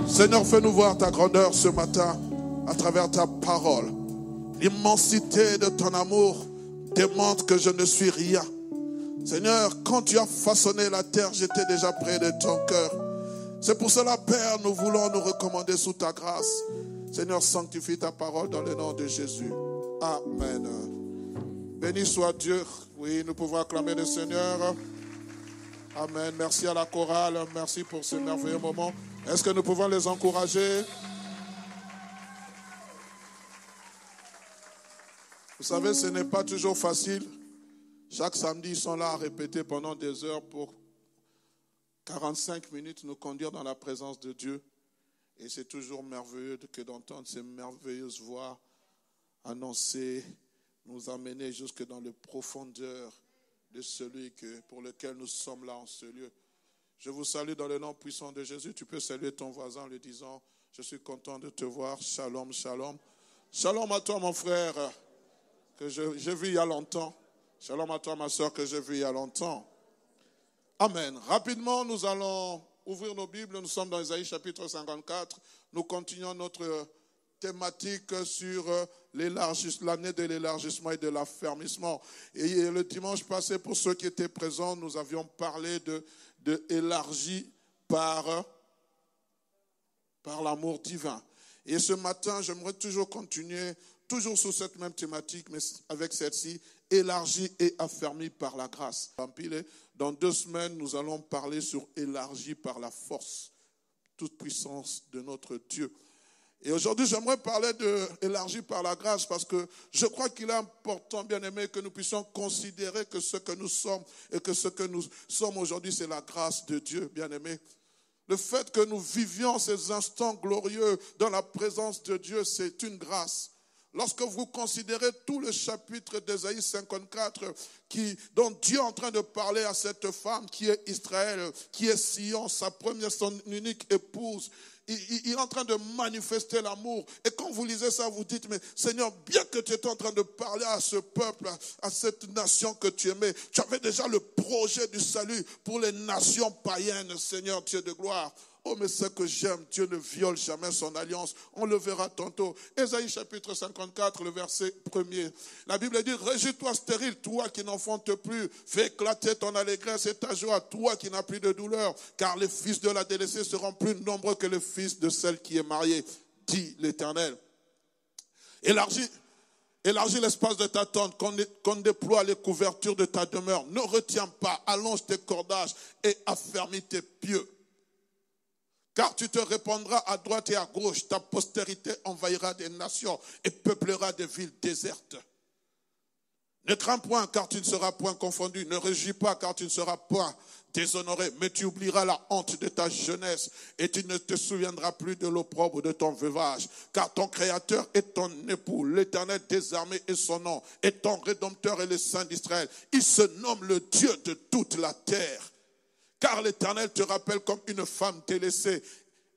Seigneur, fais-nous voir ta grandeur ce matin à travers ta parole. L'immensité de ton amour démontre que je ne suis rien. Seigneur, quand tu as façonné la terre, j'étais déjà près de ton cœur. C'est pour cela, Père, nous voulons nous recommander sous ta grâce. Seigneur, sanctifie ta parole dans le nom de Jésus. Amen. Béni soit Dieu. Oui, nous pouvons acclamer le Seigneur. Amen. Merci à la chorale. Merci pour ce merveilleux moment. Est-ce que nous pouvons les encourager? Vous savez, ce n'est pas toujours facile. Chaque samedi, ils sont là à répéter pendant des heures pour 45 minutes nous conduire dans la présence de Dieu. Et c'est toujours merveilleux que d'entendre ces merveilleuses voix annoncer, nous amener jusque dans les profondeurs de celui pour lequel nous sommes là en ce lieu. Je vous salue dans le nom puissant de Jésus. Tu peux saluer ton voisin en lui disant, je suis content de te voir. Shalom, shalom. Shalom à toi, mon frère, que j'ai vu il y a longtemps. Shalom à toi, ma soeur, que j'ai vu il y a longtemps. Amen. Rapidement, nous allons ouvrir nos Bibles. Nous sommes dans Isaïe chapitre 54. Nous continuons notre thématique sur l'année de l'élargissement et de l'affermissement. Et le dimanche passé, pour ceux qui étaient présents, nous avions parlé de élargi par l'amour divin. Et ce matin, j'aimerais toujours continuer, toujours sur cette même thématique, mais avec celle-ci, élargi et affermi par la grâce. Dans 2 semaines, nous allons parler sur élargi par la force, toute puissance de notre Dieu. Et aujourd'hui, j'aimerais parler de élargi par la grâce parce que je crois qu'il est important, bien aimé, que nous puissions considérer que ce que nous sommes et que ce que nous sommes aujourd'hui, c'est la grâce de Dieu, bien aimé. Le fait que nous vivions ces instants glorieux dans la présence de Dieu, c'est une grâce. Lorsque vous considérez tout le chapitre d'Ésaïe 54, dont Dieu est en train de parler à cette femme qui est Israël, qui est Sion, sa première, son unique épouse, il est en train de manifester l'amour. Et quand vous lisez ça, vous dites, mais Seigneur, bien que tu étais en train de parler à ce peuple, à cette nation que tu aimais, tu avais déjà le projet du salut pour les nations païennes, Seigneur Dieu de gloire. Oh, mais ce que j'aime, Dieu ne viole jamais son alliance. On le verra tantôt. Ésaïe chapitre 54, le verset 1er. La Bible dit, réjouis-toi stérile, toi qui n'enfantes plus. Fais éclater ton allégresse et ta joie, toi qui n'as plus de douleur. Car les fils de la délaissée seront plus nombreux que les fils de celle qui est mariée, dit l'Éternel. Élargis l'espace de ta tente, qu'on déploie les couvertures de ta demeure. Ne retiens pas, allonge tes cordages et affermis tes pieux. Car tu te répandras à droite et à gauche, ta postérité envahira des nations et peuplera des villes désertes. Ne crains point, car tu ne seras point confondu. Ne réjouis pas, car tu ne seras point déshonoré. Mais tu oublieras la honte de ta jeunesse et tu ne te souviendras plus de l'opprobre de ton veuvage. Car ton Créateur est ton époux, l'Éternel des armées est son nom, et ton Rédempteur est le Saint d'Israël. Il se nomme le Dieu de toute la terre. Car l'Éternel te rappelle comme une femme délaissée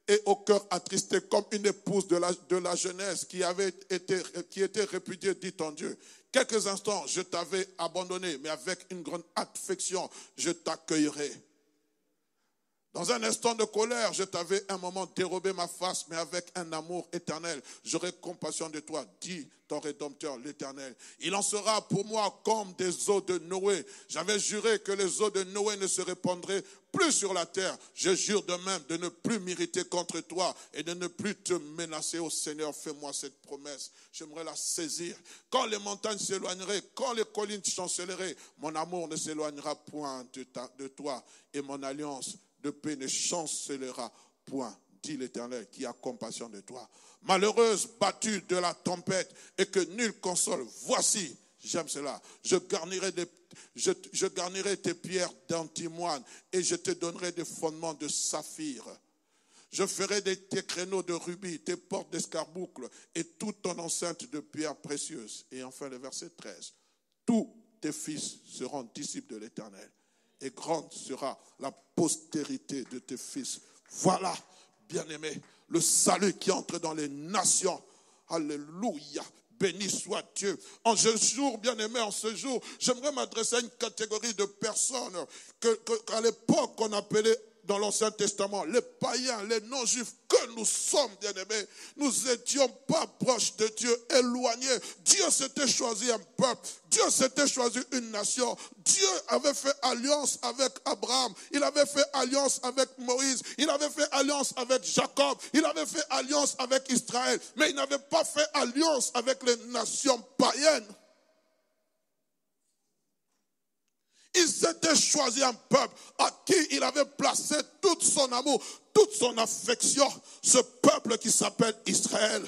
et au cœur attristé, comme une épouse de la jeunesse qui était répudiée, dit ton Dieu. Quelques instants, je t'avais abandonné, mais avec une grande affection, je t'accueillerai. Dans un instant de colère, je t'avais un moment dérobé ma face, mais avec un amour éternel, j'aurai compassion de toi, dit ton Rédempteur, l'Éternel. Il en sera pour moi comme des eaux de Noé. J'avais juré que les eaux de Noé ne se répandraient plus sur la terre. Je jure de même de ne plus m'irriter contre toi et de ne plus te menacer. Ô Seigneur, fais-moi cette promesse. J'aimerais la saisir. Quand les montagnes s'éloigneraient, quand les collines chanceleraient, mon amour ne s'éloignera point de toi et mon alliance de paix ne chancelera point dit l'Éternel, qui a compassion de toi. Malheureuse, battue de la tempête, et que nul console. Voici, j'aime cela, je garnirai tes pierres d'antimoine, et je te donnerai des fondements de saphir. Je ferai tes créneaux de rubis, tes portes d'escarboucle, et toute ton enceinte de pierres précieuses. Et enfin, le verset 13. Tous tes fils seront disciples de l'Éternel, et grande sera la postérité de tes fils. Voilà, bien-aimés, le salut qui entre dans les nations. Alléluia. Béni soit Dieu. En ce jour, bien-aimé, en ce jour, j'aimerais m'adresser à une catégorie de personnes qu'à l'époque on appelait dans l'Ancien Testament, les païens, les non-juifs que nous sommes, bien-aimés, nous n'étions pas proches de Dieu, éloignés. Dieu s'était choisi un peuple, Dieu s'était choisi une nation. Dieu avait fait alliance avec Abraham, il avait fait alliance avec Moïse, il avait fait alliance avec Jacob, il avait fait alliance avec Israël, mais il n'avait pas fait alliance avec les nations païennes. Il s'était choisi un peuple à qui il avait placé tout son amour, toute son affection, ce peuple qui s'appelle Israël.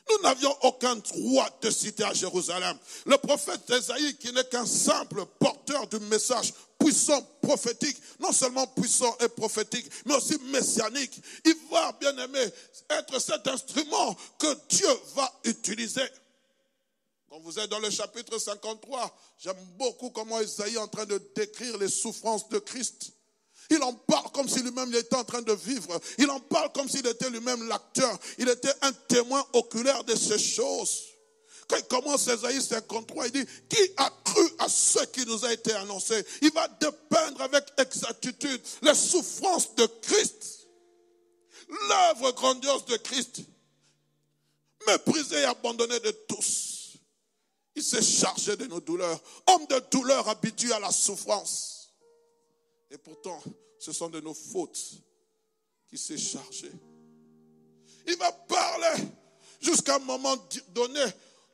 Nous n'avions aucun droit de citer à Jérusalem. Le prophète Ésaïe, qui n'est qu'un simple porteur du message puissant, prophétique, non seulement puissant et prophétique, mais aussi messianique, il va, bien aimé, être cet instrument que Dieu va utiliser. Quand vous êtes dans le chapitre 53, j'aime beaucoup comment Ésaïe est en train de décrire les souffrances de Christ. Il en parle comme si lui-même il était en train de vivre. Il en parle comme s'il était lui-même l'acteur. Il était un témoin oculaire de ces choses. Quand il commence Ésaïe 53, il dit, qui a cru à ce qui nous a été annoncé? Il va dépeindre avec exactitude les souffrances de Christ. L'œuvre grandiose de Christ. Méprisé et abandonné de tous. Il s'est chargé de nos douleurs. Homme de douleur habitué à la souffrance. Et pourtant, ce sont de nos fautes qu'il s'est chargé. Il va parler jusqu'à un moment donné,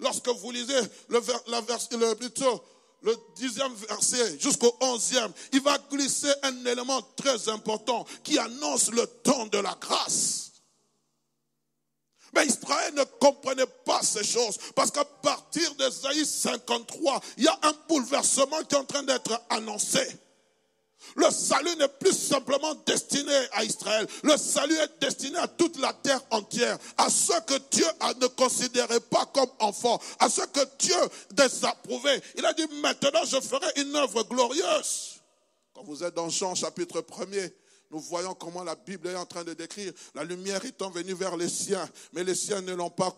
lorsque vous lisez le 10e verset jusqu'au 11e, il va glisser un élément très important qui annonce le don de la grâce. Mais Israël ne comprenait pas ces choses. Parce qu'à partir d'Ésaïe 53, il y a un bouleversement qui est en train d'être annoncé. Le salut n'est plus simplement destiné à Israël. Le salut est destiné à toute la terre entière. À ceux que Dieu ne considérait pas comme enfants. À ceux que Dieu désapprouvait. Il a dit, maintenant je ferai une œuvre glorieuse. Quand vous êtes dans Jean chapitre 1er, nous voyons comment la Bible est en train de décrire. La lumière étant venue vers les siens, mais les siens ne l'ont pas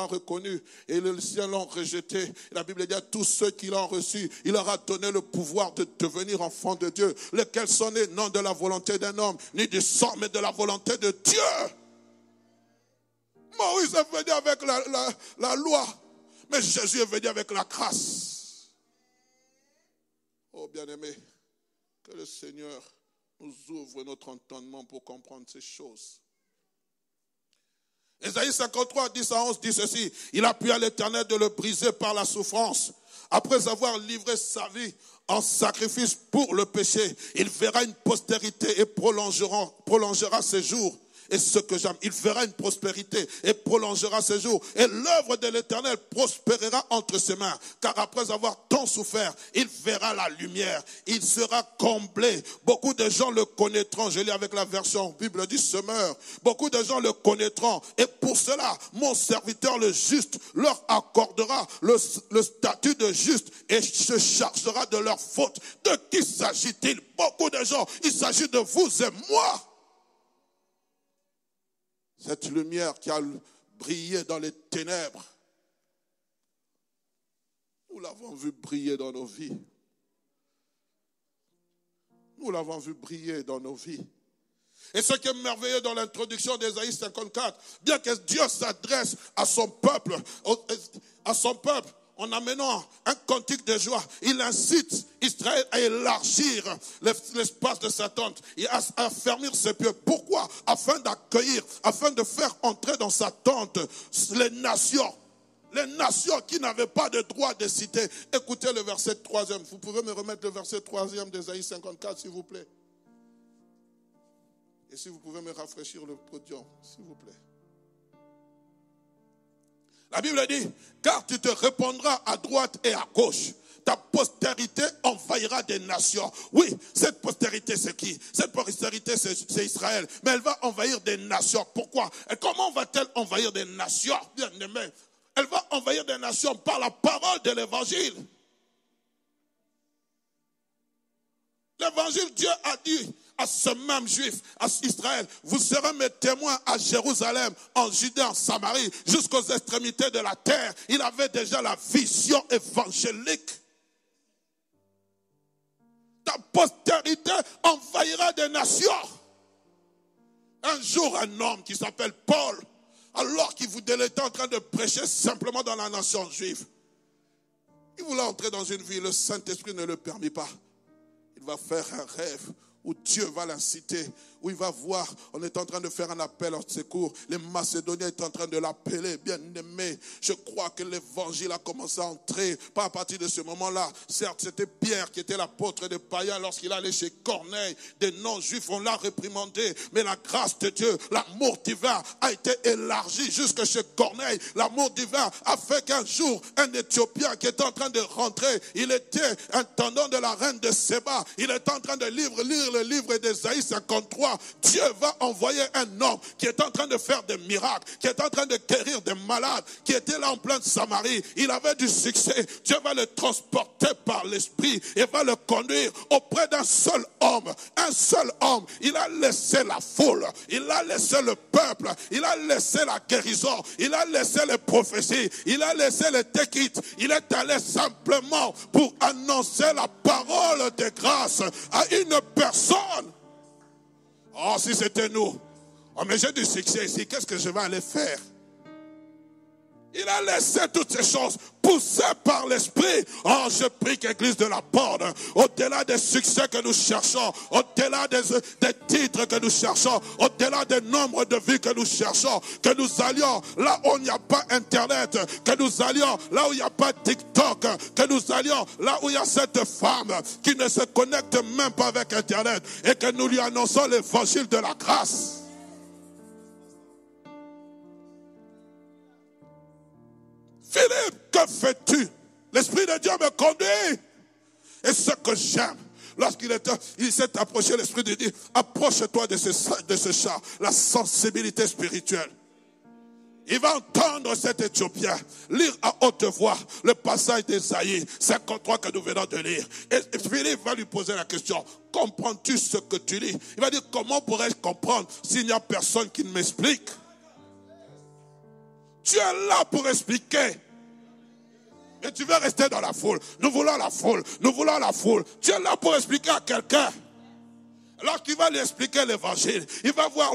reconnu. Et les siens l'ont rejeté. La Bible dit à tous ceux qui l'ont reçu, il leur a donné le pouvoir de devenir enfants de Dieu, lesquels sont nés non de la volonté d'un homme, ni du sang, mais de la volonté de Dieu. Moïse est venu avec la loi, mais Jésus est venu avec la grâce. Oh bien-aimé, que le Seigneur nous ouvre notre entendement pour comprendre ces choses. Ésaïe 53, 10 à 11 dit ceci. Il appuie à l'Éternel de le briser par la souffrance. Après avoir livré sa vie en sacrifice pour le péché, il verra une postérité et prolongera ses jours. Et ce que j'aime, il fera une prospérité et prolongera ses jours. Et l'œuvre de l'Éternel prospérera entre ses mains. Car après avoir tant souffert, il verra la lumière. Il sera comblé. Beaucoup de gens le connaîtront. Je lis avec la version Bible dit semeur. Beaucoup de gens le connaîtront. Et pour cela, mon serviteur le juste leur accordera le statut de juste et se chargera de leurs fautes. De qui s'agit-il? Beaucoup de gens. Il s'agit de vous et moi. Cette lumière qui a brillé dans les ténèbres, nous l'avons vu briller dans nos vies. Nous l'avons vu briller dans nos vies. Et ce qui est merveilleux dans l'introduction d'Ésaïe 54, bien que Dieu s'adresse à son peuple, en amenant un cantique de joie, il incite Israël à élargir l'espace de sa tente et à affermir ses pieds. Pourquoi? Afin d'accueillir, afin de faire entrer dans sa tente les nations qui n'avaient pas de droit de citer. Écoutez le verset 3e. Vous pouvez me remettre le verset 3e d'Ésaïe 54, s'il vous plaît. Et si vous pouvez me rafraîchir le podium, s'il vous plaît. La Bible dit, car tu te répandras à droite et à gauche. Ta postérité envahira des nations. Oui, cette postérité, c'est qui? Cette postérité, c'est Israël. Mais elle va envahir des nations. Pourquoi? Et comment va-t-elle envahir des nations? Bien aimé, elle va envahir des nations par la parole de l'évangile. L'évangile, Dieu a dit à ce même juif, à Israël, vous serez mes témoins à Jérusalem, en Judée, en Samarie, jusqu'aux extrémités de la terre. Il avait déjà la vision évangélique. Ta postérité envahira des nations. Un jour, un homme qui s'appelle Paul, alors qu'il était en train de prêcher simplement dans la nation juive, il voulait entrer dans une ville, le Saint-Esprit ne le permit pas. Il va faire un rêve où Dieu va l'inciter, où il va voir, on est en train de faire un appel en secours, les Macédoniens sont en train de l'appeler, bien aimé. Je crois que l'évangile a commencé à entrer, pas à partir de ce moment-là. Certes, c'était Pierre qui était l'apôtre des païens lorsqu'il allait chez Corneille, des non-juifs, on l'a réprimandé, mais la grâce de Dieu, l'amour divin a été élargi jusque chez Corneille. L'amour divin a fait qu'un jour, un Éthiopien qui était en train de rentrer, il était intendant de la reine de Séba, il est en train de lire le livre d'Ésaïe 53, Dieu va envoyer un homme qui est en train de faire des miracles, qui est en train de guérir des malades, qui était là en pleine Samarie. Il avait du succès. Dieu va le transporter par l'esprit et va le conduire auprès d'un seul homme. Un seul homme. Il a laissé la foule. Il a laissé le peuple. Il a laissé la guérison. Il a laissé les prophéties. Il a laissé les téquites. Il est allé simplement pour annoncer la parole de grâce à une personne. Oh, si c'était nous. Oh, mais j'ai du succès ici. Qu'est-ce que je vais aller faire? Il a laissé toutes ces choses poussées par l'esprit. Oh, je prie qu'Église de la Porte, au-delà des succès que nous cherchons, au-delà des titres que nous cherchons, au-delà des nombres de vies que nous cherchons, que nous allions là où il n'y a pas Internet, que nous allions là où il n'y a pas TikTok, que nous allions là où il y a cette femme qui ne se connecte même pas avec Internet et que nous lui annonçons l'évangile de la grâce. Philippe, que fais-tu? L'Esprit de Dieu me conduit. Et ce que j'aime, lorsqu'il s'est approché, l'Esprit de Dieu, approche-toi de ce chat, la sensibilité spirituelle. Il va entendre cet Éthiopien lire à haute voix le passage d'Ésaïe 53 que nous venons de lire. Et Philippe va lui poser la question, comprends-tu ce que tu lis? Il va dire, comment pourrais-je comprendre s'il n'y a personne qui m'explique? Tu es là pour expliquer. Mais tu veux rester dans la foule. Nous voulons la foule. Nous voulons la foule. Tu es là pour expliquer à quelqu'un. Alors qu'il va lui expliquer l'évangile. Il va voir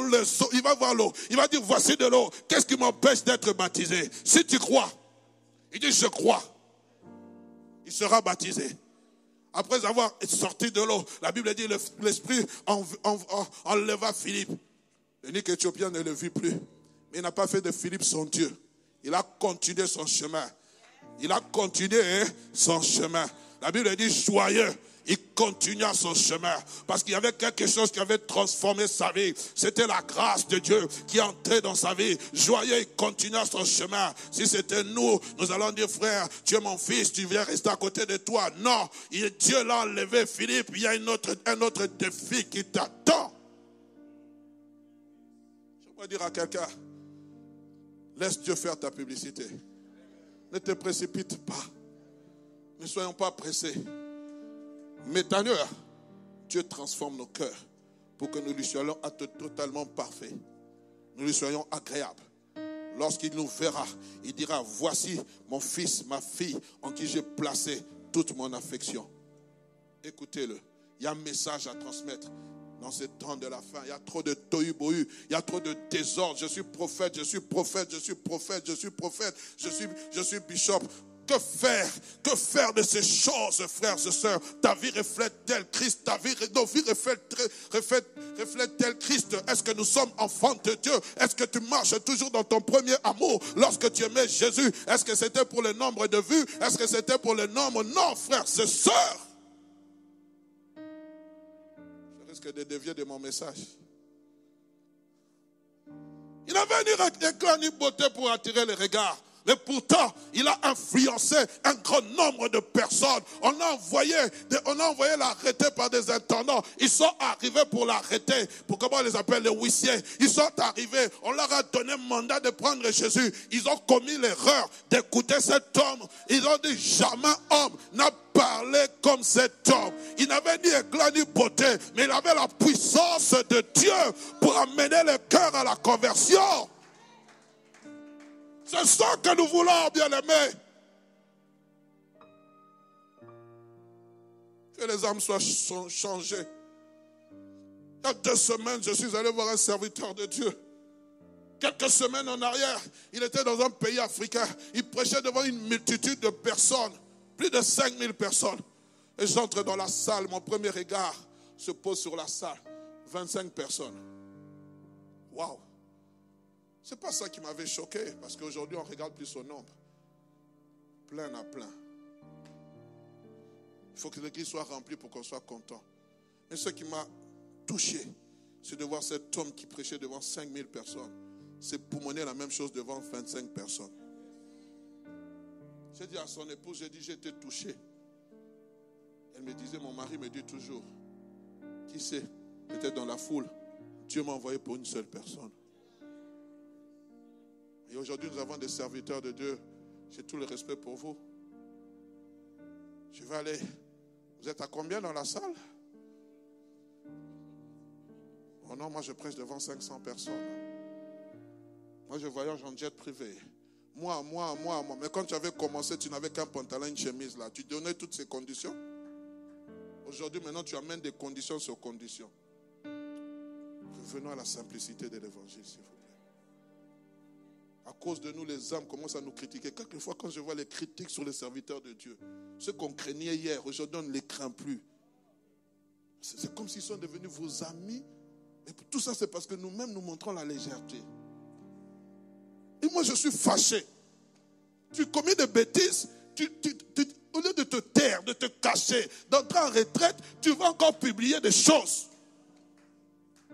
il va voir l'eau. Il va dire, voici de l'eau. Qu'est-ce qui m'empêche d'être baptisé? Si tu crois. Il dit, je crois. Il sera baptisé. Après avoir sorti de l'eau, la Bible dit, l'Esprit enleva Philippe. L'unique Éthiopien ne le vit plus. Mais il n'a pas fait de Philippe son Dieu. Il a continué son chemin. Il a continué son chemin. La Bible dit joyeux. Il continua son chemin. Parce qu'il y avait quelque chose qui avait transformé sa vie. C'était la grâce de Dieu qui entrait dans sa vie. Joyeux, il continua son chemin. Si c'était nous, nous allons dire, frère, tu es mon fils, tu viens rester à côté de toi. Non, Dieu l'a enlevé, Philippe. Il y a un autre défi qui t'attend. Je vais dire à quelqu'un, laisse Dieu faire ta publicité. Ne te précipite pas. Ne soyons pas pressés. Mais d'ailleurs, Dieu transforme nos cœurs pour que nous lui soyons totalement parfaits. Nous lui soyons agréables. Lorsqu'il nous verra, il dira, voici mon fils, ma fille, en qui j'ai placé toute mon affection. Écoutez-le. Il y a un message à transmettre. Dans ce temps de la fin, il y a trop de tohu-bohu, il y a trop de désordre. Je suis prophète, je suis prophète, je suis prophète, je suis prophète, je suis bishop. Que faire de ces choses, frères et sœurs? Ta vie reflète-t-elle Christ? Nos vies reflètent-elles Christ? Est-ce que nous sommes enfants de Dieu? Est-ce que tu marches toujours dans ton premier amour lorsque tu aimais Jésus? Est-ce que c'était pour le nombre de vues? Est-ce que c'était pour le nombre? Non, frères et sœurs. Je risque de dévier de mon message. Il n'avait ni éclat ni beauté pour attirer les regards. Mais pourtant, il a influencé un grand nombre de personnes. On a envoyé l'arrêter par des intendants. Ils sont arrivés pour l'arrêter. Pour comment on les appelle, les huissiers. Ils sont arrivés. On leur a donné mandat de prendre Jésus. Ils ont commis l'erreur d'écouter cet homme. Ils ont dit, jamais homme n'a parlé comme cet homme. Il n'avait ni éclat ni beauté, mais il avait la puissance de Dieu pour amener le cœur à la conversion. C'est ça que nous voulons, bien-aimés. Que les âmes soient changées. Il y a 2 semaines, je suis allé voir un serviteur de Dieu. Quelques semaines en arrière, il était dans un pays africain. Il prêchait devant une multitude de personnes. Plus de 5000 personnes. Et j'entre dans la salle. Mon premier regard se pose sur la salle. 25 personnes. Waouh! Ce n'est pas ça qui m'avait choqué, parce qu'aujourd'hui, on regarde plus au nombre. Plein à plein. Il faut que l'église soit remplie pour qu'on soit content. Mais ce qui m'a touché, c'est de voir cet homme qui prêchait devant 5000 personnes. C'est poumonner la même chose devant 25 personnes. J'ai dit à son épouse, j'ai été touché. Elle me disait, mon mari me dit toujours, qui sait, peut-être dans la foule, Dieu m'a envoyé pour une seule personne. Et aujourd'hui, nous avons des serviteurs de Dieu. J'ai tout le respect pour vous. Je vais aller. Vous êtes à combien dans la salle? Oh non, moi je prêche devant 500 personnes. Moi je voyage en jet privé. Moi. Mais quand tu avais commencé, tu n'avais qu'un pantalon, une chemise là. Tu donnais toutes ces conditions. Aujourd'hui, maintenant, tu amènes des conditions sur conditions. Revenons à la simplicité de l'évangile, s'il vous plaît. À cause de nous, les âmes commencent à nous critiquer. Quelquefois, quand je vois les critiques sur les serviteurs de Dieu, ceux qu'on craignait hier, aujourd'hui, on ne les craint plus. C'est comme s'ils sont devenus vos amis. Et tout ça, c'est parce que nous-mêmes, nous montrons la légèreté. Et moi, je suis fâché. Tu commets des bêtises, au lieu de te taire, de te cacher, d'entrer en retraite, tu vas encore publier des choses.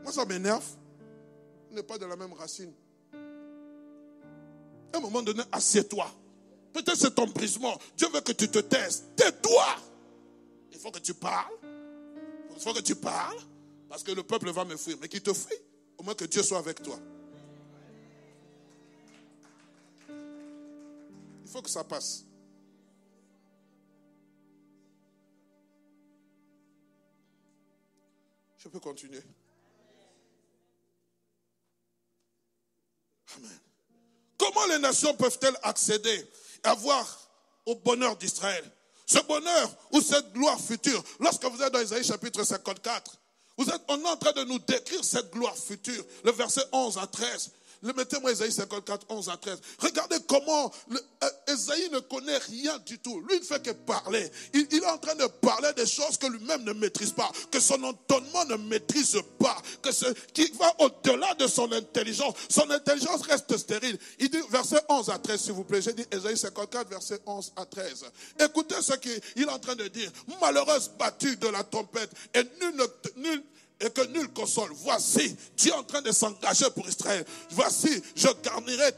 Moi, ça m'énerve. On n'est pas de la même racine. À un moment donné, assieds-toi. Peut-être c'est ton brisement. Dieu veut que tu te taises. Tais-toi. Il faut que tu parles. Il faut que tu parles. Parce que le peuple va me fuir. Mais qu'il te fuit. Au moins que Dieu soit avec toi. Il faut que ça passe. Je peux continuer. Amen. Comment les nations peuvent-elles accéder à voir au bonheur d'Israël? Ce bonheur ou cette gloire future. Lorsque vous êtes dans Isaïe chapitre 54, on est en train de nous décrire cette gloire future. Le verset 11 à 13. Mettez-moi Isaïe 54, 11 à 13. Regardez comment Isaïe ne connaît rien du tout. Lui, il ne fait que parler. Il est en train de parler des choses que lui-même ne maîtrise pas. Que son entendement ne maîtrise pas. Qui va au-delà de son intelligence. Son intelligence reste stérile. Il dit, verset 11 à 13, s'il vous plaît. J'ai dit Isaïe 54, verset 11 à 13. Écoutez ce qu'il est en train de dire. Malheureuse battue de la tempête. Et que nul console. Voici, Dieu est en train de s'engager pour Israël. Voici, je garnirai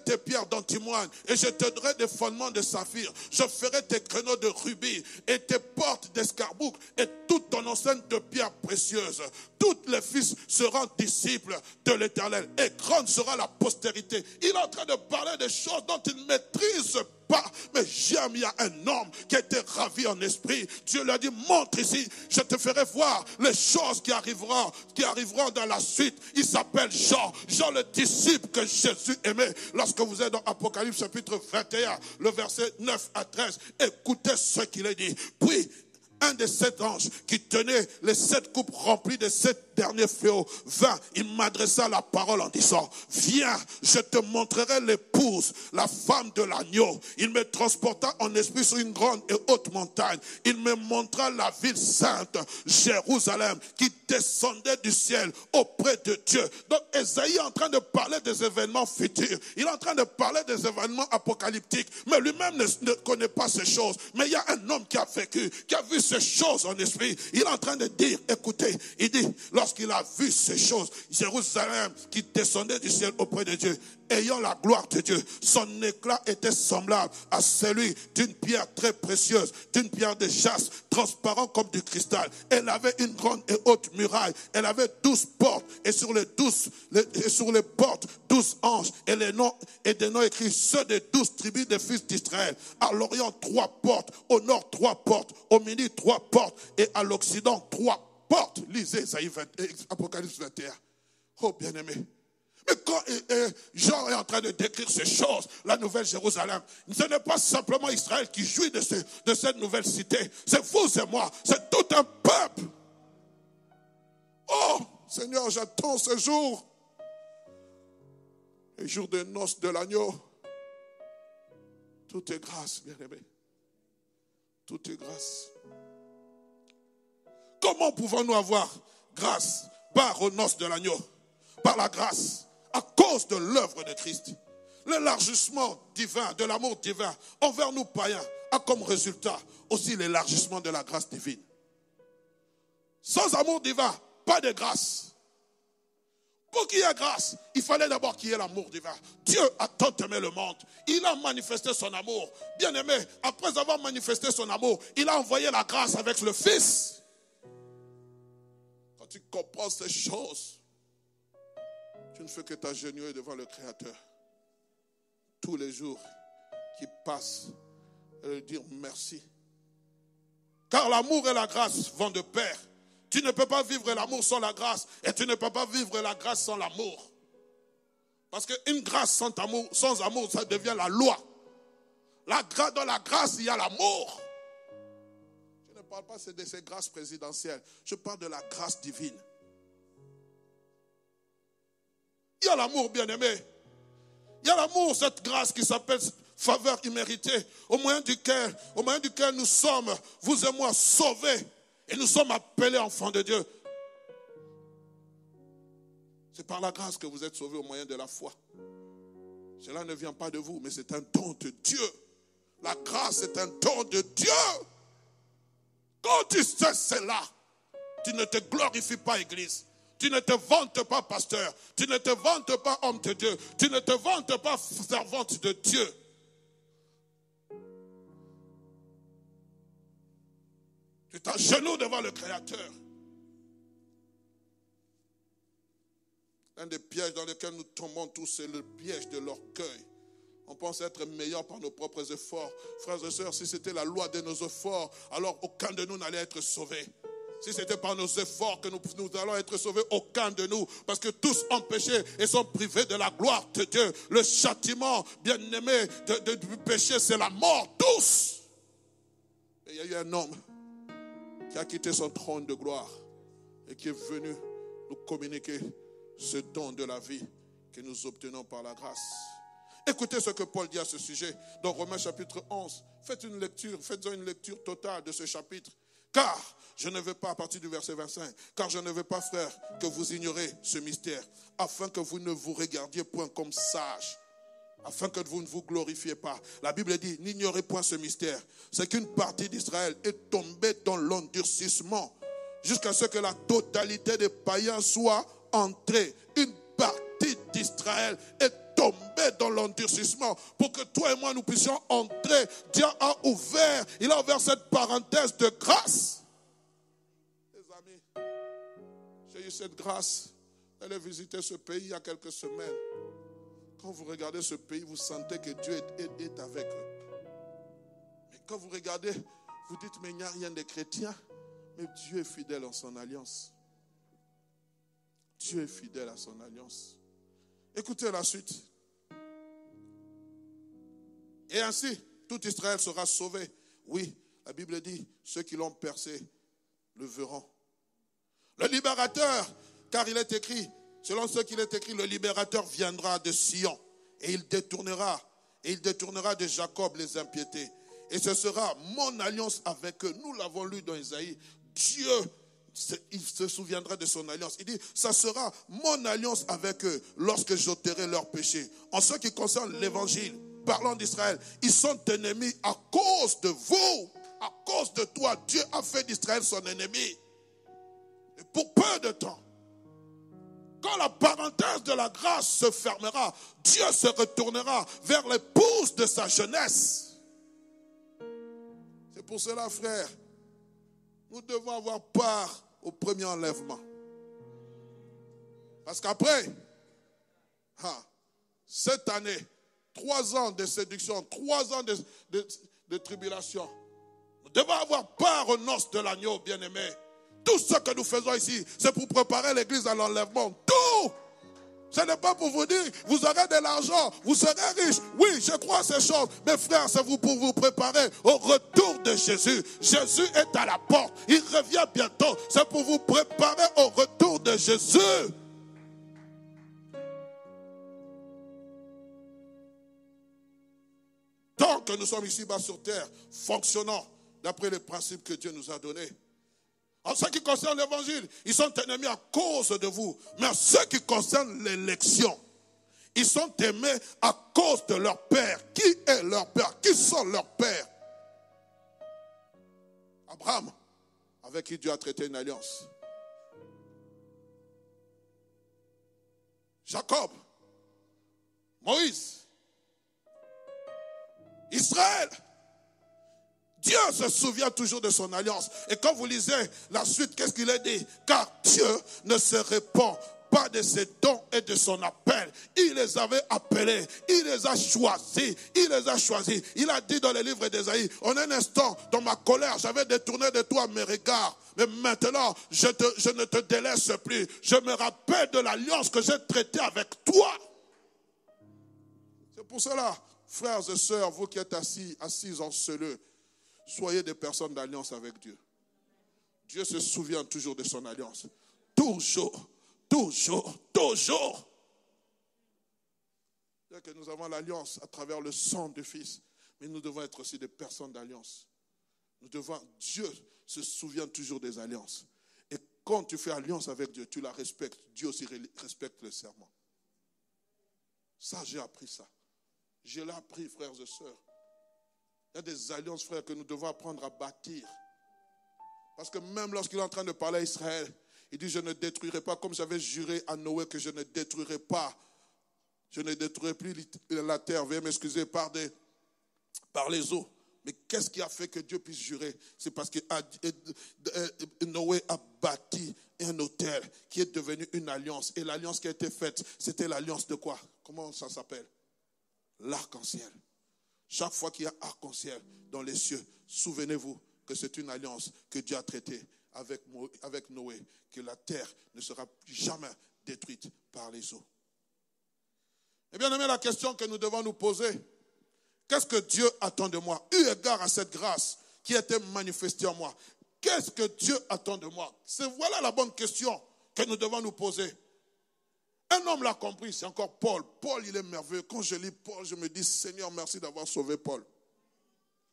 tes pierres d'antimoine et je te donnerai des fondements de saphir. Je ferai tes créneaux de rubis et tes portes d'escarboucle et toute ton enceinte de pierres précieuses. Tous les fils seront disciples de l'Éternel et grande sera la postérité. Il est en train de parler des choses dont il ne maîtrise pas. Mais jamais il y a un homme qui a été ravi en esprit. Dieu lui a dit, montre ici, je te ferai voir les choses qui arriveront dans la suite. Il s'appelle Jean le disciple que Jésus aimait. Lorsque vous êtes dans Apocalypse chapitre 21, le verset 9 à 13, écoutez ce qu'il a dit. Puis, un des 7 anges qui tenait les 7 coupes remplies de 7 derniers fléaux vint, il m'adressa la parole en disant, viens, je te montrerai l'épouse, la femme de l'agneau. Il me transporta en esprit sur une grande et haute montagne. Il me montra la ville sainte, Jérusalem, qui descendait du ciel auprès de Dieu. Donc Ésaïe est en train de parler des événements futurs. Il est en train de parler des événements apocalyptiques. Mais lui-même ne connaît pas ces choses. Mais il y a un homme qui a vécu, qui a vu ces choses en esprit. Il est en train de dire, écoutez, il dit, lorsqu'il a vu ces choses, Jérusalem qui descendait du ciel auprès de Dieu, ayant la gloire de Dieu, son éclat était semblable à celui d'une pierre très précieuse, d'une pierre de jaspe, transparent comme du cristal. Elle avait une grande et haute muraille. Elle avait 12 portes, et sur les portes, 12 anges, et des noms écrits, ceux des 12 tribus des fils d'Israël. À l'Orient, 3 portes, au Nord, 3 portes, au Midi, 3 portes, et à l'Occident, 3 portes. Lisez Apocalypse 21. Oh, bien-aimé. Mais quand Jean est en train de décrire ces choses, la nouvelle Jérusalem, ce n'est pas simplement Israël qui jouit de cette nouvelle cité. C'est vous et moi. C'est tout un peuple. Oh, Seigneur, j'attends ce jour. Le jour des noces de l'agneau. Tout est grâce, bien-aimé. Tout est grâce. Comment pouvons-nous avoir grâce par aux noces de l'agneau? Par la grâce. À cause de l'œuvre de Christ. L'élargissement divin, de l'amour divin envers nous païens a comme résultat aussi l'élargissement de la grâce divine. Sans amour divin, pas de grâce. Pour qu'il y ait grâce, il fallait d'abord qu'il y ait l'amour divin. Dieu a tant aimé le monde. Il a manifesté son amour. Bien aimé, après avoir manifesté son amour, il a envoyé la grâce avec le Fils. Quand tu comprends ces choses, tu ne fais que t'agenouiller devant le Créateur. Tous les jours qui passent et lui dire merci. Car l'amour et la grâce vont de pair. Tu ne peux pas vivre l'amour sans la grâce. Et tu ne peux pas vivre la grâce sans l'amour. Parce qu'une grâce sans amour, ça devient la loi. Dans la grâce, il y a l'amour. Je ne parle pas de ces grâces présidentielles. Je parle de la grâce divine. Il y a l'amour, bien-aimé. Il y a l'amour, cette grâce qui s'appelle faveur imméritée, au moyen duquel nous sommes, vous et moi, sauvés. Et nous sommes appelés enfants de Dieu. C'est par la grâce que vous êtes sauvés au moyen de la foi. Cela ne vient pas de vous, mais c'est un don de Dieu. La grâce est un don de Dieu. Quand tu sais cela, tu ne te glorifies pas, Église. Tu ne te vantes pas, pasteur. Tu ne te vantes pas, homme de Dieu. Tu ne te vantes pas, servante de Dieu. Tu t'agenouilles devant le Créateur. Un des pièges dans lesquels nous tombons tous, c'est le piège de l'orgueil. On pense être meilleur par nos propres efforts. Frères et sœurs, si c'était la loi de nos efforts, alors aucun de nous n'allait être sauvé. Si c'était par nos efforts que nous allons être sauvés, aucun de nous. Parce que tous ont péché et sont privés de la gloire de Dieu. Le châtiment, bien-aimé, du péché, c'est la mort. Tous. Et il y a eu un homme qui a quitté son trône de gloire et qui est venu nous communiquer ce don de la vie que nous obtenons par la grâce. Écoutez ce que Paul dit à ce sujet dans Romains chapitre 11. Faites-en une lecture totale de ce chapitre. Car je ne veux pas, à partir du verset 25, car je ne veux pas, frère, que vous ignorez ce mystère, afin que vous ne vous regardiez point comme sages, afin que vous ne vous glorifiez pas. La Bible dit, n'ignorez point ce mystère. C'est qu'une partie d'Israël est tombée dans l'endurcissement, jusqu'à ce que la totalité des païens soit entrée. Une partie d'Israël est tombée dans l'endurcissement pour que toi et moi nous puissions entrer. Dieu a ouvert, il a ouvert cette parenthèse de grâce. Les amis, j'ai eu cette grâce d'aller visiter ce pays il y a quelques semaines. Quand vous regardez ce pays, vous sentez que Dieu est avec eux. Mais quand vous regardez, vous dites, mais il n'y a rien de chrétien. Mais Dieu est fidèle en son alliance. Dieu est fidèle à son alliance. Écoutez la suite. Et ainsi, tout Israël sera sauvé. Oui, la Bible dit, ceux qui l'ont percé le verront. Le libérateur, car il est écrit, selon ce qu'il est écrit, le libérateur viendra de Sion et il détournera de Jacob les impiétés. Et ce sera mon alliance avec eux. Nous l'avons lu dans Isaïe. Dieu, il se souviendra de son alliance. Il dit, ça sera mon alliance avec eux lorsque j'ôterai leurs péchés. En ce qui concerne l'évangile, parlant d'Israël, ils sont ennemis à cause de vous, à cause de toi. Dieu a fait d'Israël son ennemi. Et pour peu de temps. Quand la parenthèse de la grâce se fermera, Dieu se retournera vers l'épouse de sa jeunesse. C'est pour cela, frère, nous devons avoir part au premier enlèvement. Parce qu'après, cette année, 3 ans de séduction, 3 ans de tribulation, nous devons avoir part aux noces de l'agneau, bien-aimé. Tout ce que nous faisons ici, c'est pour préparer l'église à l'enlèvement. Tout! Ce n'est pas pour vous dire, vous aurez de l'argent, vous serez riche. Oui, je crois à ces choses. Mais frères, c'est pour vous préparer au retour de Jésus. Jésus est à la porte. Il revient bientôt. C'est pour vous préparer au retour de Jésus. Tant que nous sommes ici-bas sur terre, fonctionnant d'après les principes que Dieu nous a donnés. En ce qui concerne l'évangile, ils sont ennemis à cause de vous. Mais en ce qui concerne l'élection, ils sont aimés à cause de leur père. Qui est leur père? Qui sont leurs pères? Abraham, avec qui Dieu a traité une alliance. Jacob, Moïse, Israël. Dieu se souvient toujours de son alliance. Et quand vous lisez la suite, qu'est-ce qu'il a dit? Car Dieu ne se répand pas de ses dons et de son appel. Il les avait appelés, il les a choisis, il les a choisis. Il a dit dans le livre d'Ésaïe, en un instant, dans ma colère, j'avais détourné de toi mes regards. Mais maintenant, je ne te délaisse plus. Je me rappelle de l'alliance que j'ai traitée avec toi. C'est pour cela, frères et sœurs, vous qui êtes assis en celui, soyez des personnes d'alliance avec Dieu. Dieu se souvient toujours de son alliance. Toujours, toujours, toujours. C'est que nous avons l'alliance à travers le sang du Fils, mais nous devons être aussi des personnes d'alliance. Dieu se souvient toujours des alliances. Et quand tu fais alliance avec Dieu, tu la respectes. Dieu aussi respecte le serment. Ça, j'ai appris ça. Je l'ai appris, frères et sœurs. Il y a des alliances, frères, que nous devons apprendre à bâtir. Parce que même lorsqu'il est en train de parler à Israël, il dit, je ne détruirai pas, comme j'avais juré à Noé que je ne détruirai pas. Je ne détruirai plus la terre, veuillez m'excuser, par les eaux. Mais qu'est-ce qui a fait que Dieu puisse jurer? C'est parce que Noé a bâti un autel qui est devenu une alliance. Et l'alliance qui a été faite, c'était l'alliance de quoi? Comment ça s'appelle? L'arc-en-ciel. Chaque fois qu'il y a arc-en-ciel dans les cieux, souvenez-vous que c'est une alliance que Dieu a traitée avec Noé, que la terre ne sera jamais détruite par les eaux. Eh bien, aimé, la question que nous devons nous poser, qu'est-ce que Dieu attend de moi? Eu égard à cette grâce qui a été manifestée en moi, qu'est-ce que Dieu attend de moi? Voilà la bonne question que nous devons nous poser. Un homme l'a compris, c'est encore Paul. Paul, il est merveilleux. Quand je lis Paul, je me dis, Seigneur, merci d'avoir sauvé Paul.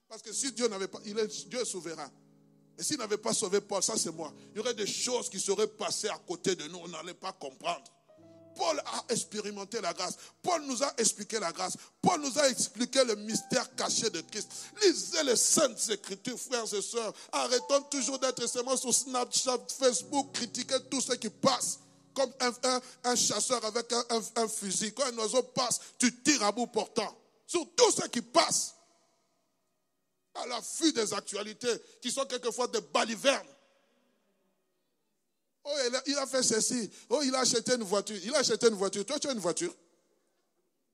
Parce que si Dieu n'avait pas, Dieu est souverain. Et s'il n'avait pas sauvé Paul, ça c'est moi, il y aurait des choses qui seraient passées à côté de nous, on n'allait pas comprendre. Paul a expérimenté la grâce. Paul nous a expliqué la grâce. Paul nous a expliqué le mystère caché de Christ. Lisez les saintes écritures, frères et sœurs. Arrêtons toujours d'être seulement sur Snapchat, Facebook, critiquer tout ce qui passe. Comme un chasseur avec un fusil. Quand un oiseau passe, tu tires à bout portant. Sur tout ce qui passe. À l'affût des actualités qui sont quelquefois des balivernes. Oh, il a fait ceci. Oh, il a acheté une voiture. Il a acheté une voiture. Toi, tu as une voiture.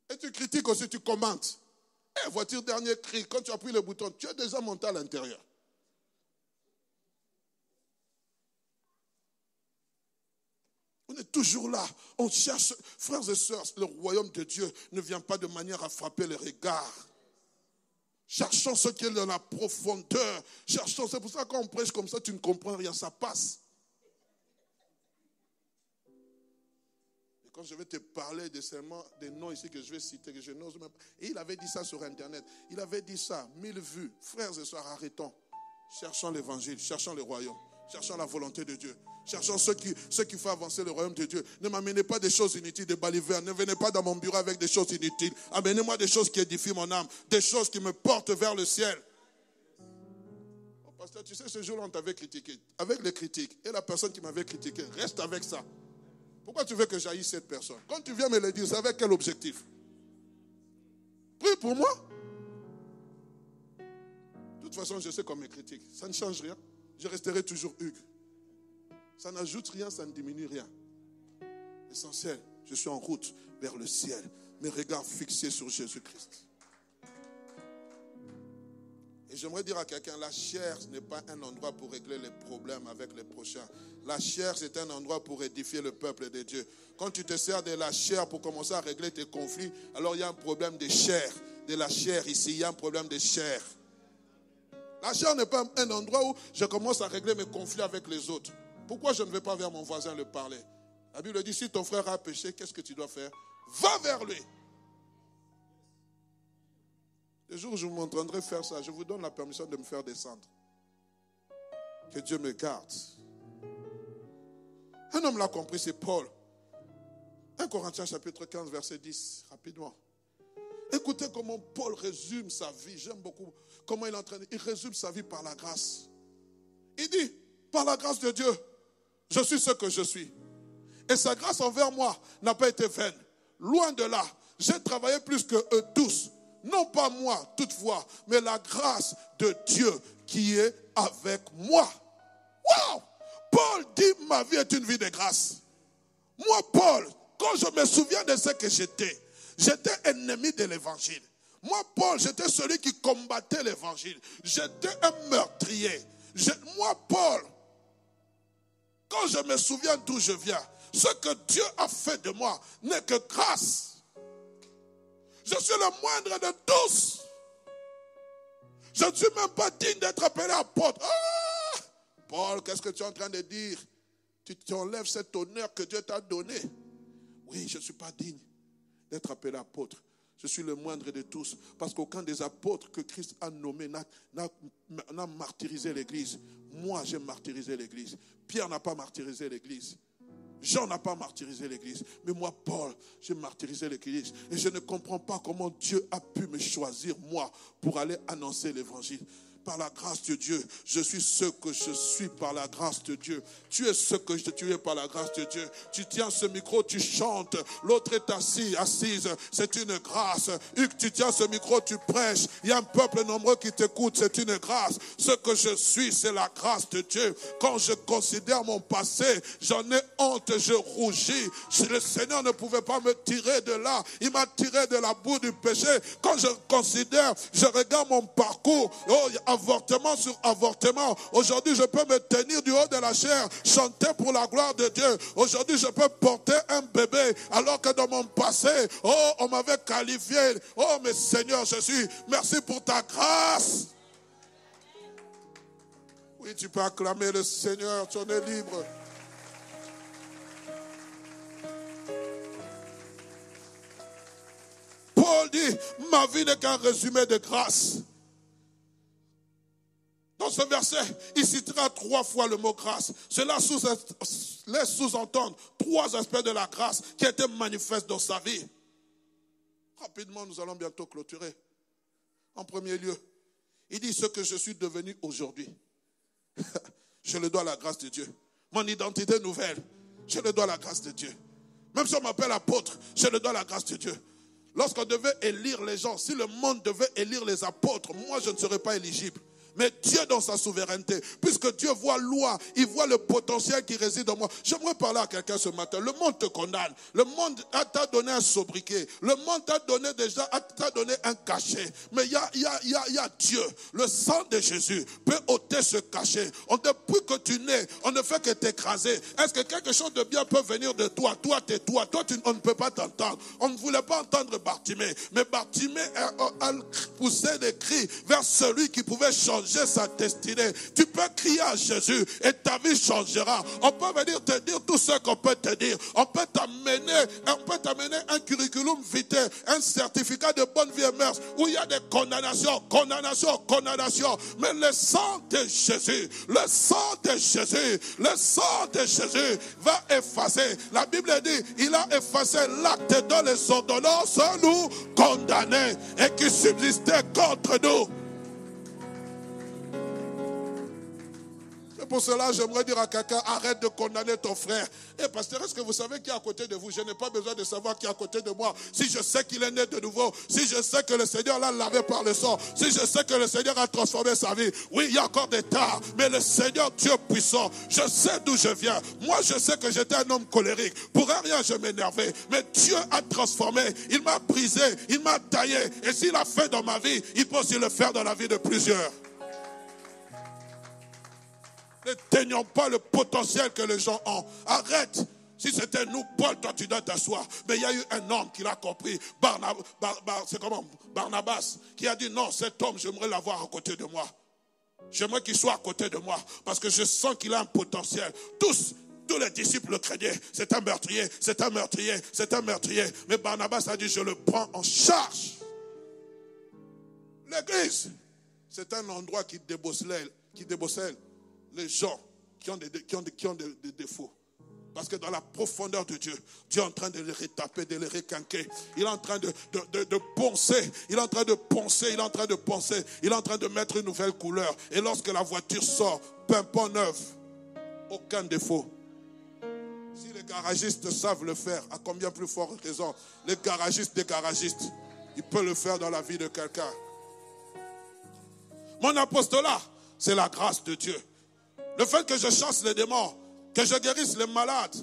Et tu critiques aussi, tu commentes. Voiture dernier cri. Quand tu as pris le bouton, tu es déjà monté à l'intérieur. On est toujours là. On cherche, frères et sœurs, le royaume de Dieu ne vient pas de manière à frapper les regards. Cherchons ce qui est dans la profondeur. Cherchons, c'est pour ça que quand on prêche comme ça, tu ne comprends rien, ça passe. Et quand je vais te parler des noms ici que je vais citer, que je n'ose même pas. Et il avait dit ça sur Internet. Il avait dit ça, 1000 vues. Frères et sœurs, arrêtons. Cherchons l'évangile, cherchons le royaume, cherchons la volonté de Dieu. Cherchons ce qui fait avancer le royaume de Dieu. Ne m'amenez pas des choses inutiles, des balivernes. Ne venez pas dans mon bureau avec des choses inutiles. Amenez-moi des choses qui édifient mon âme. Des choses qui me portent vers le ciel. Oh, pasteur, tu sais, ce jour-là, on t'avait critiqué. Avec les critiques. Et la personne qui m'avait critiqué, reste avec ça. Pourquoi tu veux que j'haïsse cette personne? Quand tu viens me le dire, c'est avec quel objectif? Prie pour moi. De toute façon, je sais qu'on me critique. Ça ne change rien. Je resterai toujours Hugues. Ça n'ajoute rien, ça ne diminue rien. L'essentiel, je suis en route vers le ciel. Mes regards fixés sur Jésus-Christ. Et j'aimerais dire à quelqu'un, la chair n'est pas un endroit pour régler les problèmes avec les prochains. La chair, c'est un endroit pour édifier le peuple de Dieu. Quand tu te sers de la chair pour commencer à régler tes conflits, alors il y a un problème de chair. De la chair ici, il y a un problème de chair. La chair n'est pas un endroit où je commence à régler mes conflits avec les autres. Pourquoi je ne vais pas vers mon voisin le parler? La Bible dit, si ton frère a péché, qu'est-ce que tu dois faire? Va vers lui. Le jour où je m'entendrai faire ça, je vous donne la permission de me faire descendre. Que Dieu me garde. Un homme l'a compris, c'est Paul. 1 Corinthiens chapitre 15, verset 10, rapidement. Écoutez comment Paul résume sa vie. J'aime beaucoup comment il est en train de... Il résume sa vie par la grâce. Il dit, par la grâce de Dieu, je suis ce que je suis. Et sa grâce envers moi n'a pas été vaine. Loin de là, j'ai travaillé plus que eux tous. Non pas moi, toutefois, mais la grâce de Dieu qui est avec moi. Wow! Paul dit, ma vie est une vie de grâce. Moi, Paul, quand je me souviens de ce que j'étais ennemi de l'évangile. Moi, Paul, j'étais celui qui combattait l'évangile. J'étais un meurtrier. Moi, Paul, quand je me souviens d'où je viens, ce que Dieu a fait de moi n'est que grâce. Je suis le moindre de tous. Je ne suis même pas digne d'être appelé apôtre. Ah! Paul, qu'est-ce que tu es en train de dire? Tu t'enlèves cet honneur que Dieu t'a donné. Oui, je ne suis pas digne d'être appelé apôtre. Je suis le moindre de tous. Parce qu'aucun des apôtres que Christ a nommés n'a martyrisé l'Église. Moi, j'ai martyrisé l'Église. Pierre n'a pas martyrisé l'Église. Jean n'a pas martyrisé l'Église. Mais moi, Paul, j'ai martyrisé l'Église. Et je ne comprends pas comment Dieu a pu me choisir, moi, pour aller annoncer l'Évangile. Par la grâce de Dieu, je suis ce que je suis par la grâce de Dieu. Tu es ce que tu es par la grâce de Dieu. Tu tiens ce micro, tu chantes. L'autre est assise. C'est une grâce. Hugues, tu tiens ce micro, tu prêches. Il y a un peuple nombreux qui t'écoute. C'est une grâce. Ce que je suis, c'est la grâce de Dieu. Quand je considère mon passé, j'en ai honte, je rougis. Le Seigneur ne pouvait pas me tirer de là. Il m'a tiré de la boue du péché. Quand je considère, je regarde mon parcours. Oh, avortement sur avortement. Aujourd'hui, je peux me tenir du haut de la chair, chanter pour la gloire de Dieu. Aujourd'hui, je peux porter un bébé, alors que dans mon passé, oh, on m'avait qualifié. Oh, mais Seigneur Jésus, merci pour ta grâce. Oui, tu peux acclamer le Seigneur, tu en es libre. Paul dit, ma vie n'est qu'un résumé de grâce. Dans ce verset, il citera 3 fois le mot grâce. Cela laisse sous-entendre 3 aspects de la grâce qui étaient manifestes dans sa vie. Rapidement, nous allons bientôt clôturer. En premier lieu, il dit ce que je suis devenu aujourd'hui. Je le dois à la grâce de Dieu. Mon identité nouvelle, je le dois à la grâce de Dieu. Même si on m'appelle apôtre, je le dois à la grâce de Dieu. Lorsqu'on devait élire les gens, si le monde devait élire les apôtres, moi je ne serais pas éligible. Mais Dieu dans sa souveraineté, puisque Dieu voit loin, il voit le potentiel qui réside en moi. J'aimerais parler à quelqu'un ce matin. Le monde te condamne. Le monde t'a donné un sobriquet. Le monde t'a donné un cachet. Mais il y a Dieu. Le sang de Jésus peut ôter ce cachet. Depuis que tu nais, on ne fait que t'écraser. Est-ce que quelque chose de bien peut venir de toi? Toi, tais-toi. Toi, on ne peut pas t'entendre. On ne voulait pas entendre Bartimée. Mais Bartimée a poussé des cris vers celui qui pouvait changer sa destinée. Tu peux crier à Jésus et ta vie changera. On peut venir te dire tout ce qu'on peut te dire. On peut t'amener un curriculum vitae, un certificat de bonne vie et mœurs où il y a des condamnations. Mais le sang de Jésus, le sang de Jésus va effacer. La Bible dit, il a effacé l'acte dont les ordonnances nous condamnaient et qui subsistait contre nous. pour cela, j'aimerais dire à quelqu'un, arrête de condamner ton frère. Eh pasteur, est-ce que vous savez qui est à côté de vous? Je n'ai pas besoin de savoir qui est à côté de moi. Si je sais qu'il est né de nouveau, si je sais que le Seigneur l'a lavé par le sang, si je sais que le Seigneur a transformé sa vie, oui, il y a encore des tares, mais le Seigneur, Dieu puissant, je sais d'où je viens. Moi, je sais que j'étais un homme colérique. Pour rien, je m'énervais. Mais Dieu a transformé, il m'a brisé, il m'a taillé. Et s'il a fait dans ma vie, il peut aussi le faire dans la vie de plusieurs. Ne teignons pas le potentiel que les gens ont. Arrête. Si c'était nous, Paul, toi tu dois t'asseoir. Mais il y a eu un homme qui l'a compris. Barnabas, qui a dit non, cet homme, j'aimerais l'avoir à côté de moi. J'aimerais qu'il soit à côté de moi. Parce que je sens qu'il a un potentiel. Tous les disciples le craignaient. C'est un meurtrier, c'est un meurtrier, c'est un meurtrier. Mais Barnabas a dit, je le prends en charge. L'église, c'est un endroit qui débosselle les gens qui ont des défauts. Parce que dans la profondeur de Dieu, Dieu est en train de les retaper, de les requinquer. Il est en train de poncer. Il est en train de poncer. Il est en train de poncer. Il est en train de mettre une nouvelle couleur. Et lorsque la voiture sort, pimpon neuf, aucun défaut. Si les garagistes savent le faire, à combien plus forte raison, les garagistes des garagistes, ils peuvent le faire dans la vie de quelqu'un. Mon apostolat, c'est la grâce de Dieu. Le fait que je chasse les démons, que je guérisse les malades,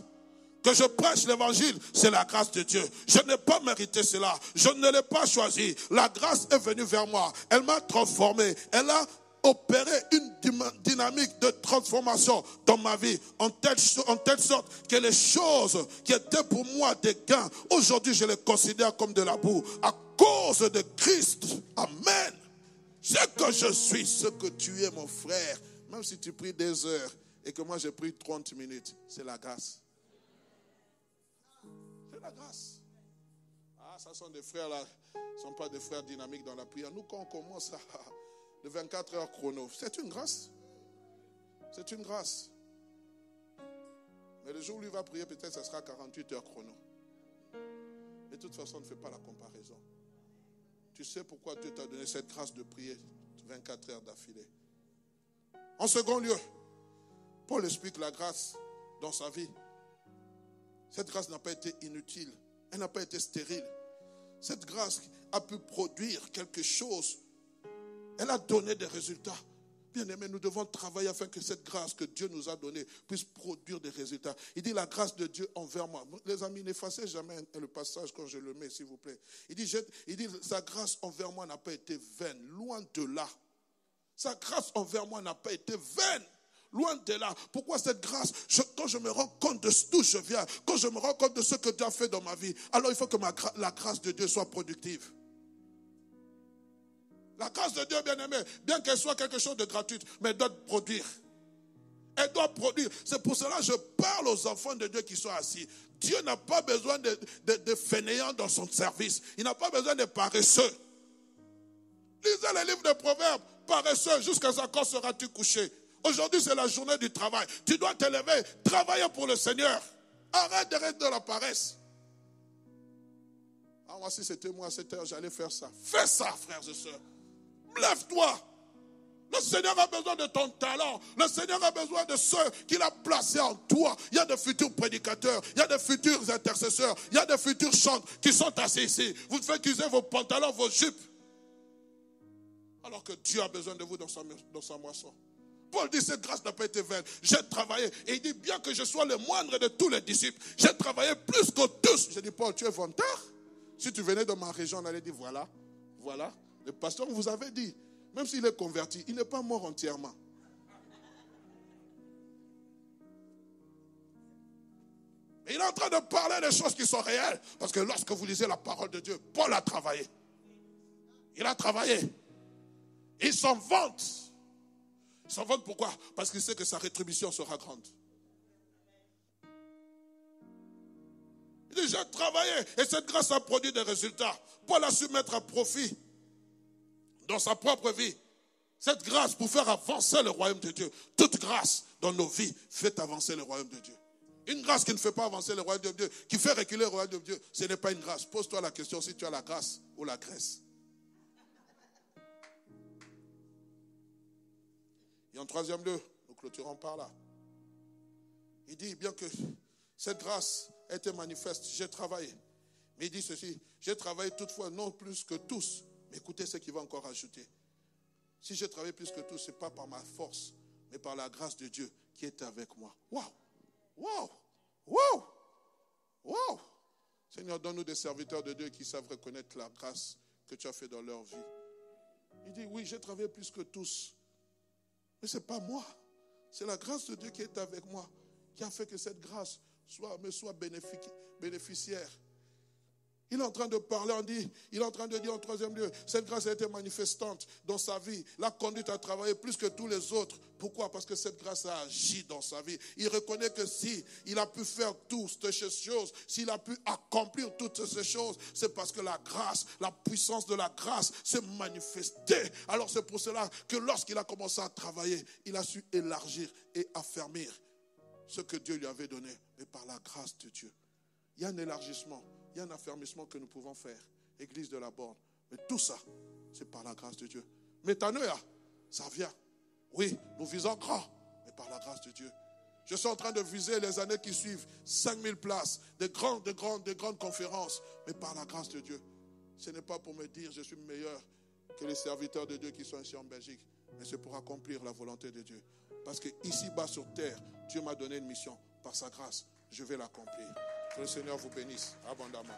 que je prêche l'évangile, c'est la grâce de Dieu. Je n'ai pas mérité cela. Je ne l'ai pas choisi. La grâce est venue vers moi. Elle m'a transformé. Elle a opéré une dynamique de transformation dans ma vie en telle sorte que les choses qui étaient pour moi des gains, aujourd'hui je les considère comme de la boue à cause de Christ. Amen. Ce que je suis, ce que tu es, mon frère, même si tu pries des heures et que moi j'ai pris 30 minutes, c'est la grâce. C'est la grâce. Ah, ça sont des frères là, ce ne sont pas des frères dynamiques dans la prière. Nous, quand on commence de 24 heures chrono, c'est une grâce. C'est une grâce. Mais le jour où il va prier, peut-être ça sera 48 heures chrono. Mais de toute façon, ne fais pas la comparaison. Tu sais pourquoi Dieu t'a donné cette grâce de prier 24 heures d'affilée. En second lieu, Paul explique la grâce dans sa vie. Cette grâce n'a pas été inutile. Elle n'a pas été stérile. Cette grâce a pu produire quelque chose. Elle a donné des résultats. Bien-aimés, nous devons travailler afin que cette grâce que Dieu nous a donnée puisse produire des résultats. Il dit la grâce de Dieu envers moi. Les amis, n'effacez jamais le passage quand je le mets, s'il vous plaît. Il dit sa grâce envers moi n'a pas été vaine. Loin de là. Sa grâce envers moi n'a pas été vaine. Loin de là. Pourquoi cette grâce? Quand je me rends compte de d'où je viens, quand je me rends compte de ce que Dieu a fait dans ma vie, alors il faut que la grâce de Dieu soit productive. La grâce de Dieu, bien-aimé, bien qu'elle soit quelque chose de gratuit, mais elle doit produire. Elle doit produire. C'est pour cela que je parle aux enfants de Dieu qui sont assis. Dieu n'a pas besoin de fainéants dans son service. Il n'a pas besoin de paresseux. Lisez les livres de Proverbes. Paresseux, jusqu'à quand seras-tu couché? Aujourd'hui, c'est la journée du travail. Tu dois te lever, travailler pour le Seigneur. Arrête de rester dans la paresse. Ah, moi, si c'était moi à cette heure, j'allais faire ça. Fais ça, frères et sœurs. Lève-toi. Le Seigneur a besoin de ton talent. Le Seigneur a besoin de ceux qu'il a placés en toi. Il y a de futurs prédicateurs. Il y a de futurs intercesseurs. Il y a de futurs chantres qui sont assis ici. Vous faites utiliser vos pantalons, vos jupes. Alors que Dieu a besoin de vous dans sa moisson. Paul dit, cette grâce n'a pas été vaine. J'ai travaillé. Et il dit, bien que je sois le moindre de tous les disciples, j'ai travaillé plus que tous. J'ai dit, Paul, tu es vantard. Si tu venais dans ma région, on allait dire, voilà. Le pasteur vous avait dit, même s'il est converti, il n'est pas mort entièrement. Mais il est en train de parler des choses qui sont réelles. Parce que lorsque vous lisez la parole de Dieu, Paul a travaillé. Il a travaillé. Il s'en vante. Il s'en vante pourquoi? Parce qu'il sait que sa rétribution sera grande. Il dit, j'ai travaillé et cette grâce a produit des résultats. Paul a su mettre à profit dans sa propre vie cette grâce pour faire avancer le royaume de Dieu. Toute grâce dans nos vies fait avancer le royaume de Dieu. Une grâce qui ne fait pas avancer le royaume de Dieu, qui fait reculer le royaume de Dieu, ce n'est pas une grâce. Pose-toi la question si tu as la grâce ou la graisse. Et en troisième lieu, nous clôturons par là. Il dit, bien que cette grâce ait été manifeste, j'ai travaillé. Mais il dit ceci, j'ai travaillé toutefois non plus que tous. Mais écoutez ce qu'il va encore ajouter. Si j'ai travaillé plus que tous, ce n'est pas par ma force, mais par la grâce de Dieu qui est avec moi. Waouh! Waouh! Waouh! Waouh! Seigneur, donne-nous des serviteurs de Dieu qui savent reconnaître la grâce que tu as fait dans leur vie. Il dit, oui, j'ai travaillé plus que tous. Mais ce n'est pas moi. C'est la grâce de Dieu qui est avec moi, qui a fait que cette grâce me soit bénéficiaire. Il est en train de parler, il est en train de dire en troisième lieu, cette grâce a été manifestante dans sa vie, l'a conduite à travailler plus que tous les autres. Pourquoi? Parce que cette grâce a agi dans sa vie. Il reconnaît que si il a pu faire toutes ces choses, s'il a pu accomplir toutes ces choses, c'est parce que la grâce, la puissance de la grâce s'est manifestée. Alors c'est pour cela que lorsqu'il a commencé à travailler, il a su élargir et affermir ce que Dieu lui avait donné, mais par la grâce de Dieu. Il y a un élargissement. Il y a un affermissement que nous pouvons faire, Église de la Borne. Mais tout ça, c'est par la grâce de Dieu. Métanoïa, ça vient. Oui, nous visons grand, mais par la grâce de Dieu. Je suis en train de viser les années qui suivent, 5000 places, de grandes conférences, mais par la grâce de Dieu. Ce n'est pas pour me dire je suis meilleur que les serviteurs de Dieu qui sont ici en Belgique, mais c'est pour accomplir la volonté de Dieu. Parce que ici-bas sur terre, Dieu m'a donné une mission. Par sa grâce, je vais l'accomplir. Que le Seigneur vous bénisse abondamment.